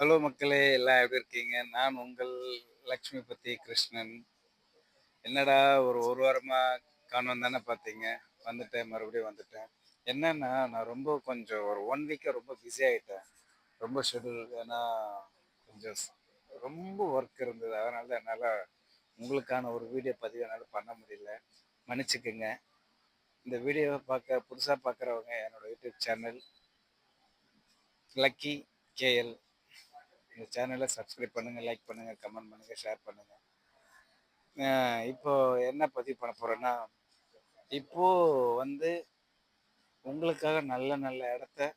Hello மக்களே, எல்லாம் எப்படி இருக்கீங்க? நான் உங்கள் லக்ஷ்மிபதி கிருஷ்ணன். என்னடா ஒரு வாரமா காணோம் தானே பார்த்தீங்க. வந்துட்டேன், மறுபடியும் வந்துட்டேன். என்னன்னா, நான் ரொம்ப கொஞ்சம் ஒரு 1 வீக்கா ரொம்ப பிஸி ஆயிட்டேன். ரொம்ப ஷெட்யூல் ஏன்னா கொஞ்சம் ரொம்ப ஒர்க் இருந்தது. அதனால தான் என்னால உங்களுக்கான ஒரு வீடியோ பதிவு என்னால பண்ண முடியல. மன்னிச்சுக்கங்க. இந்த வீடியோவ புதுசா பார்க்குறவங்க என்னோட யூடியூப் சேனல் லக்கி கேஎல். இந்த சேனலை சப்ஸ்கிரைப் பண்ணுங்க, லைக் பண்ணுங்க, கமெண்ட் பண்ணுங்க, ஷேர் பண்ணுங்க. இப்போ என்ன பதிவு பண்ண போறேன்னா, இப்போ வந்து உங்களுக்காக நல்ல நல்ல இடத்த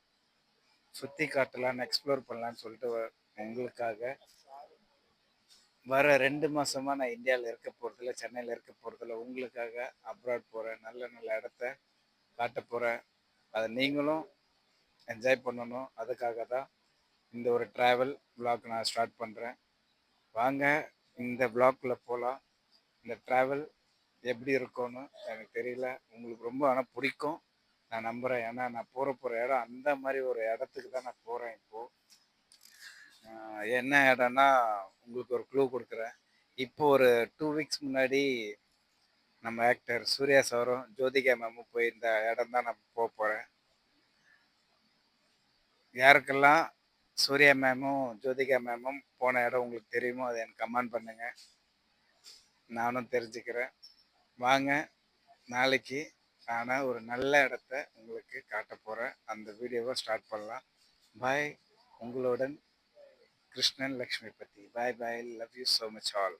சுத்தி காட்டலான்னு, எக்ஸ்ப்ளோர் பண்ணலான்னு சொல்லிட்டு உங்களுக்காக வர 2 மாசமா நான் இந்தியாவில் இருக்க போறதில்ல, சென்னையில் இருக்க போறதில்ல. உங்களுக்காக அப்ராட் போறேன். நல்ல நல்ல இடத்த காட்ட போறேன். அதை நீங்களும் என்ஜாய் பண்ணணும். அதுக்காக தான் இந்த ஒரு டிராவல் vlog நான் ஸ்டார்ட் பண்றேன். வாங்க இந்த vlogக்குள்ள போலாம். இந்த டிராவல் எப்படி இருக்கும்னு எனக்கு தெரியல. உங்களுக்கு ரொம்ப ஆனா பிடிக்கும். நான் நம்புறேன். ஏன்னா நான் போற இடம் அந்த மாதிரி ஒரு இடத்துக்கு தான் நான் போறேன் இப்போ. என்ன இடம்னா உங்களுக்கு ஒரு க்ளூ கொடுக்குறேன். இப்போ ஒரு 2 வீக்ஸ் முன்னாடி நம்ம ஆக்டர் சூர்யா சாரும், ஜோதிகா மேமும் போயிருந்த இடம் தான் நான் போறேன். யாருக்கெல்லாம் சூர்யா மேமும், ஜோதிகா மேமும் போன இடம் உங்களுக்கு தெரியுமோ அதை எனக்கு கமெண்ட் பண்ணுங்க. நானும் தெரிஞ்சுக்கிறேன். வாங்க நாளைக்கு நான் ஒரு நல்ல இடத்த உங்களுக்கு காட்ட போகிறேன். அந்த வீடியோவை ஸ்டார்ட் பண்ணலாம். பாய். உங்களுடன் Krishnan Lakshmipathi. Bye bye. Love you so much all.